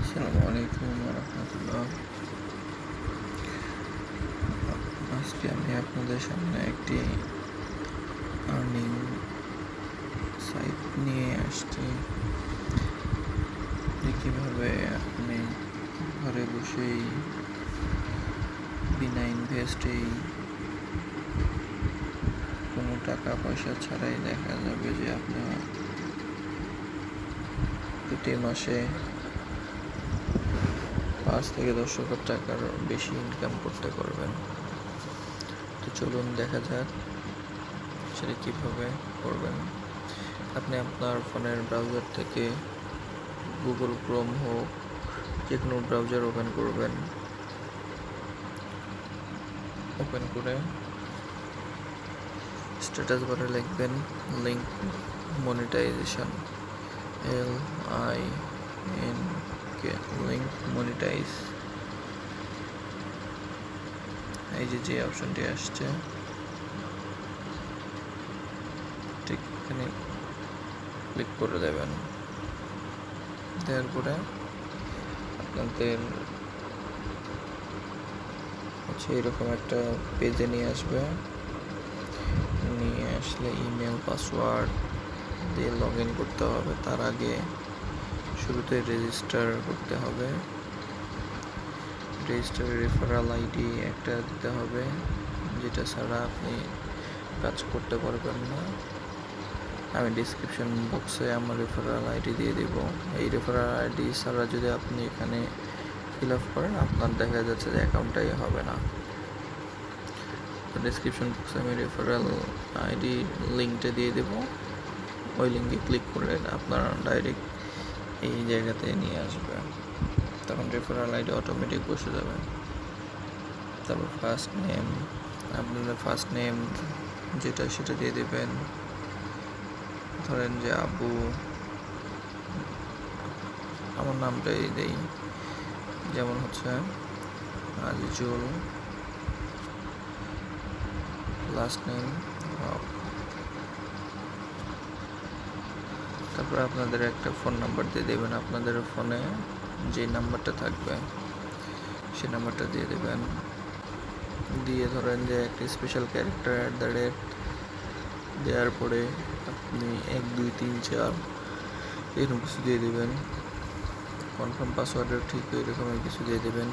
আসসালামু আলাইকুম রহমতুল্লাহ। আজকে আমি আপনাদের সামনে একটি আর্নিং সাইট নিয়ে আসছি, যে কীভাবে আপনি ঘরে বসেই বিনা ইনভেস্টেই কোনো টাকা পয়সা ছাড়াই দেখা যাবে যে আপনার প্রতি মাসে 5 থেকে 10,000 টাকার বেশি ইনকাম করতে পারবেন। তো চলুন দেখা যাক সেটা কীভাবে করবেন। আপনি আপনার ফোনের ব্রাউজার থেকে গুগল ক্রোম হোক, যে কোনো ব্রাউজার ওপেন করবেন। ওপেন করে স্ট্যাটাস বারে লিখবেন link monetization, LINK, link monetize. এই যে অপশনটি আসছে, ঠিক এখানে ক্লিক করে দেবেন। দেওয়ার পরে আপনাদের এরকম একটা পেজে নিয়ে আসবে। নিয়ে আসলে ইমেল পাসওয়ার্ড দিয়ে লগ ইন করতে হবে। তার আগে শুরুতে রেজিস্টার করতে হবে। রেজিস্টার রেফারেল আইডি একটা দিতে হবে, যেটা ছাড়া আপনি কাজ করতে পারবেন না। আমি ডিসক্রিপশন বক্সে আমার রেফারেল আইডি দিয়ে দেব। এই রেফারেল আইডি ছাড়া যদি আপনি এখানে ফিল আপ করেন, আপনার দেখা যাচ্ছে যে অ্যাকাউন্টটাই হবে না। তো ডিসক্রিপশন বক্সে আমি রেফারেল আইডি লিঙ্কটা দিয়ে দেব। ওই লিঙ্কে ক্লিক করলে আপনার ডাইরেক্ট এই জায়গাতে নিয়ে আসবে। তখন রেফারেল আইডি অটোমেটিক বসে যাবে। তারপর ফার্স্ট নেম, আপনাদের ফার্স্ট নেম যেটা সেটা দিয়ে দেবেন। ধরেন যে আবু, আমার নামটাই দেই, যেমন হচ্ছে আজিজুল, লাস্ট নেম হক। তারপরে আপনাদের একটা ফোন নাম্বার দিয়ে দেবেন। আপনাদের ফোনে যে নাম্বারটা থাকবে সেই নাম্বারটা দিয়ে দেবেন। দিয়ে ধরেন যে একটা স্পেশাল ক্যারেক্টার @ দেওয়ার পরে আপনি 1 2 3 4 এরকম কিছু দিয়ে দেবেন। কনফার্ম পাসওয়ার্ডের ঠিক এরকমই কিছু দিয়ে দেবেন।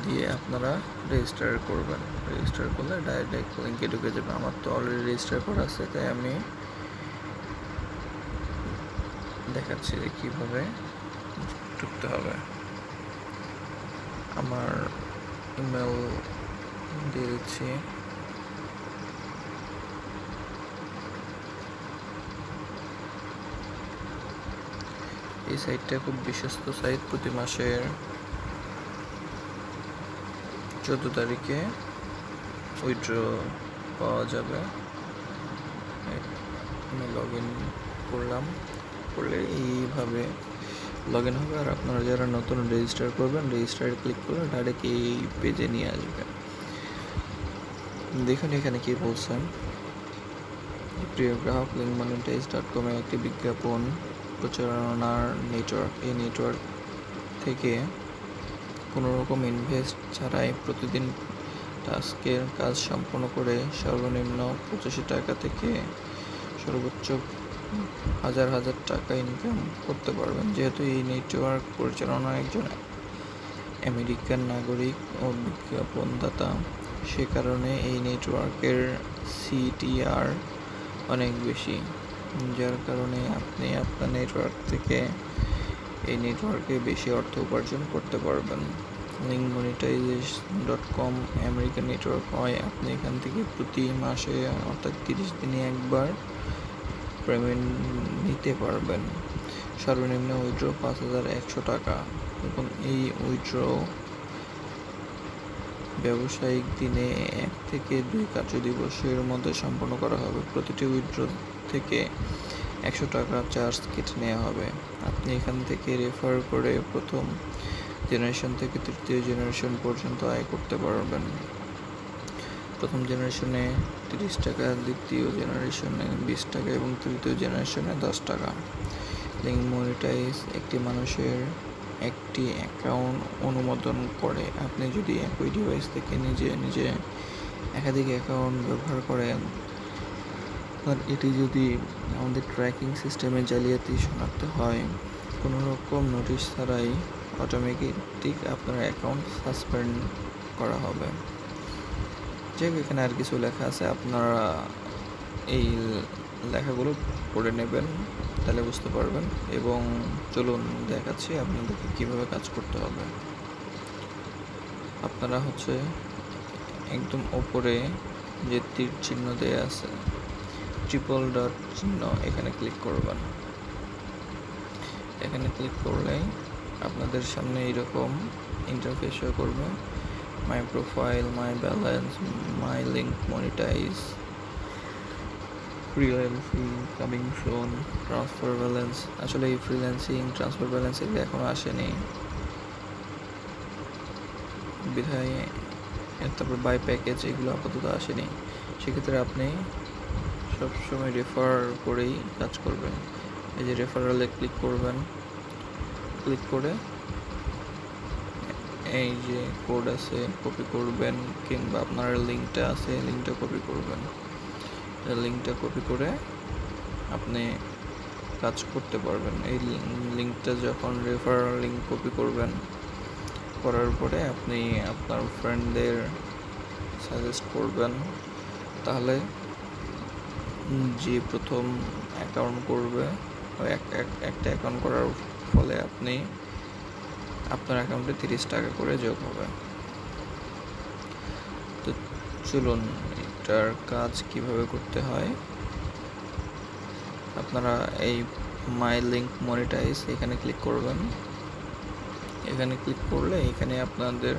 দিয়ে আপনারা রেজিস্টার করবেন। রেজিস্টার করলে ডাইরেক্ট লিঙ্কে ঢুকে যাবে। আমার তো অলরেডি রেজিস্টার করা আছে, তাই আমি দেখাচ্ছি যে কীভাবে ঢুকতে হবে। আমার ইমেল দিয়ে দিচ্ছি। এই সাইটটা খুব বিশ্বস্ত সাইট। প্রতি মাসের 14 তারিখে উইথড্র পাওয়া যাবে। আমি লগ ইন করলাম, করলে এইভাবে লগ ইন হবে। আর আপনারা যারা নতুন রেজিস্টার করবেন, রেজিস্টারে ক্লিক করলে ডাইরেক্ট এই পেজে নিয়ে আসবে। দেখুন এখানে কি বলছেন, প্রিয় গ্রাহক, linkmonetize.com এ একটি বিজ্ঞাপন প্রচারণার নেটওয়ার্ক। এই নেটওয়ার্ক থেকে কোনো রকম ইনভেস্ট ছাড়াই প্রতিদিন টাস্কের কাজ সম্পন্ন করে সর্বনিম্ন 85 টাকা থেকে সর্বোচ্চ হাজার টাকা ইনকাম করতে পারবেন। যেহেতু এই নেটওয়ার্ক পরিচালনা একজন আমেরিকান নাগরিক ও বিজ্ঞাপনদাতা, সে কারণে এই নেটওয়ার্কের CTR অনেক বেশি, যার কারণে আপনি আপনার নেটওয়ার্ক থেকে এই নেটওয়ার্কে বেশি অর্থ উপার্জন করতে পারবেন। linkmonetize.com আমেরিকান নেটওয়ার্ক হয়। আপনি এখান থেকে প্রতি মাসে অর্থাৎ 30 দিনে একবার পেমেন্ট নিতে পারবেন। সর্বনিম্ন উইথড্র 5,100 টাকা এবং এই উইথড্র ব্যবসায়িক দিনে 1 থেকে 2 কার্যদিবসের মধ্যে সম্পন্ন করা হবে। প্রতিটি উইথড্র থেকে 100 টাকা চার্জ কেটে নেওয়া হবে। আপনি এখান থেকে রেফার করে প্রথম জেনারেশন থেকে তৃতীয় জেনারেশন পর্যন্ত আয় করতে পারবেন। প্রথম জেনারেশনে 30 টাকা, দ্বিতীয় জেনারেশনে 20 টাকা এবং তৃতীয় জেনারেশনে 10 টাকা। লিঙ্ক মনিটাইজ একটি মানুষের একটি অ্যাকাউন্ট অনুমোদন করে। আপনি যদি একই ডিভাইস থেকে নিজে একাধিক অ্যাকাউন্ট ব্যবহার করেন, আর এটি যদি আমাদের ট্র্যাকিং সিস্টেমে জালিয়াতি শনাক্ত হয়, কোনো রকম নোটিশ ছাড়াই অটোমেটিক আপনার অ্যাকাউন্ট সাসপেন্ড করা হবে। যাই হোক, এখানে আর কিছু লেখা আছে, আপনারা এই লেখাগুলো পড়ে নেবেন, তাহলে বুঝতে পারবেন। এবং চলুন দেখাচ্ছি আপনাদেরকে কীভাবে কাজ করতে হবে। আপনারা একদম ওপরে যে তীর চিহ্ন দেয়া আছে, ট্রিপল ডট চিহ্ন, এখানে ক্লিক করবেন। এখানে ক্লিক করলেই আপনাদের সামনে এইরকম ইন্টারফেস শো করবে। My profile, my balance, my link monetize, freelancing, coming soon, transfer balance. আসলে এই ফ্রিল্যান্সিং, ট্রান্সফার ব্যালেন্স এগুলো এখনও আসেনি বিধায়, তারপর বাই প্যাকেজ এগুলো আপাতত আসেনি। সেক্ষেত্রে আপনি সবসময় রেফার করেই কাজ করবেন। এই যে রেফারেলে ক্লিক করবেন, ক্লিক করে এই যে কোড আছে কপি করবেন, কিংবা আপনার লিঙ্কটা আছে লিঙ্কটা কপি করবেন। লিঙ্কটা কপি করে আপনি কাজ করতে পারবেন। এই লিঙ্কটা যখন রেফারেল লিঙ্ক কপি করবেন, করার পরে আপনি আপনার ফ্রেন্ডদের সাজেস্ট করবেন, তাহলে যে প্রথম অ্যাকাউন্ট করবে, ওই একটা অ্যাকাউন্ট করার ফলে আপনার অ্যাকাউন্টে 30 টাকা করে যোগ হবে। তো চলুন এটার কাজ কিভাবে করতে হয়। আপনারা এই মাই লিঙ্ক মনিটাইজ এখানে ক্লিক করবেন। এখানে ক্লিক করলে এখানে আপনাদের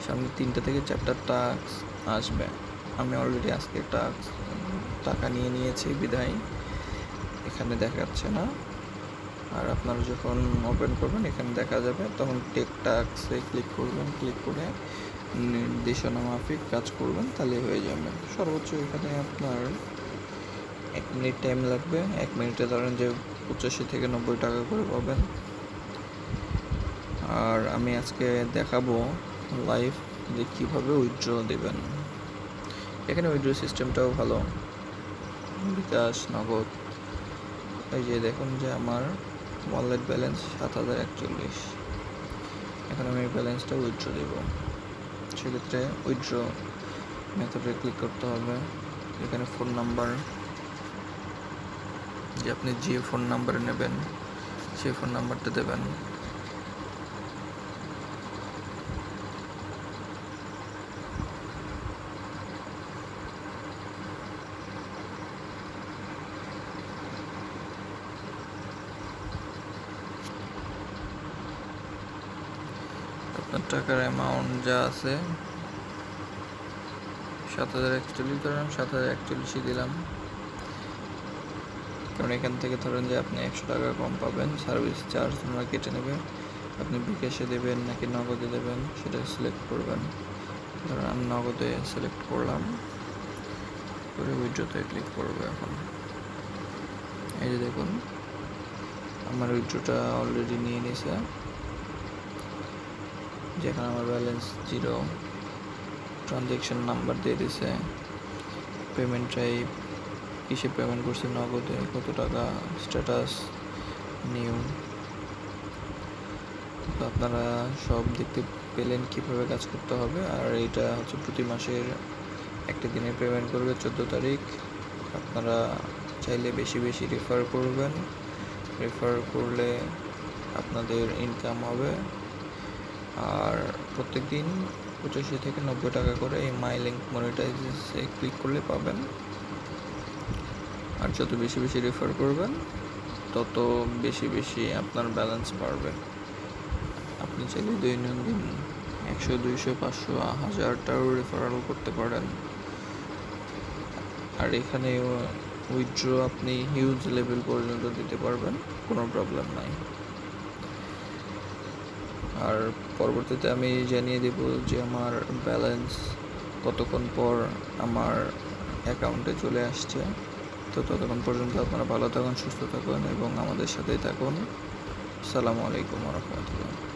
সামনে 3টা থেকে 4টা টাস্ক আসবে। আমি অলরেডি আজকে টাকা নিয়েছি বিধায় এখানে দেখাচ্ছে না। আর আপনারা যখন ওপেন করবেন এখানে দেখা যাবে, তখন টেক টাস্কে ক্লিক করবেন। ক্লিক করে নির্দেশনা মাফিক কাজ করবেন, তাহলে হয়ে যাবে। সর্বোচ্চ এখানে আপনার 1 মিনিট টাইম লাগবে। 1 মিনিটে ধরেন যে 85 থেকে 90 টাকা করে পাবেন। আর আমি আজকে দেখাবো লাইভ যে কীভাবে উইথড্র দেবেন। এখানে উইথড্র সিস্টেমটাও ভালো, বিকাশ, নগদ। এই যে দেখুন যে আমার ওয়ালেট ব্যালেন্স 7041। এখন আমি ব্যালেন্সটা উইথড্র দেব। সেক্ষেত্রে উইথড্র মেথডে ক্লিক করতে হবে। এখানে ফোন নাম্বার, যে আপনি যে ফোন নাম্বারে নেবেন সেই ফোন নাম্বারটা দেবেন। আপনার টাকার অ্যামাউন্ট যা আছে 7041 ধরেন, 7041 দিলাম। কারণ এখান থেকে ধরেন যে আপনি 100 টাকা কম পাবেন, সার্ভিস চার্জ ওনারা কেটে নেবে। আপনি বিকাশে দেবেন নাকি নগদে দেবেন সেটা সিলেক্ট করবেন। ধরেন আমি নগদে সিলেক্ট করলাম, করে উইথড্রতে ক্লিক করবো। এখন এই যে দেখুন আমার উইথড্রটা অলরেডি নিয়ে নিয়েছে, যেখানে আমার ব্যালেন্স 0, ট্রানজ্যাকশন নাম্বার দিয়ে দিছে, পেমেন্ট টাইপ কিসে পেমেন্ট করছি, নগদে, কত টাকা, স্ট্যাটাস নিউ। তো আপনারা সব দেখতে পেলেন কীভাবে কাজ করতে হবে। আর এটা প্রতি মাসের একটা দিনে পেমেন্ট করবে 14 তারিখ। আপনারা চাইলে বেশি বেশি রেফার করবেন, রেফার করলে আপনাদের ইনকাম হবে। আর প্রত্যেক দিন 85 থেকে 90 টাকা করে এই মাই লিঙ্ক মনিটাইজে ক্লিক করলে পাবেন। আর যত বেশি বেশি রেফার করবেন তত বেশি আপনার ব্যালেন্স বাড়বে। আপনি চাইলে দৈনন্দিন 100, 200, 500, 1000টাও রেফারেল করতে পারেন। আর এখানে উইথড্র আপনি হিউজ লেভেল পর্যন্ত দিতে পারবেন, কোনো প্রবলেম নাই। আর পরবর্তীতে আমি জানিয়ে দেব যে আমার ব্যালেন্স কতক্ষণ পর আমার অ্যাকাউন্টে চলে আসছে। তো ততক্ষণ পর্যন্ত আপনারা ভালো থাকুন, সুস্থ থাকুন এবং আমাদের সাথেই থাকুন। আসসালামু আলাইকুম ওয়া রাহমাতুল্লাহ।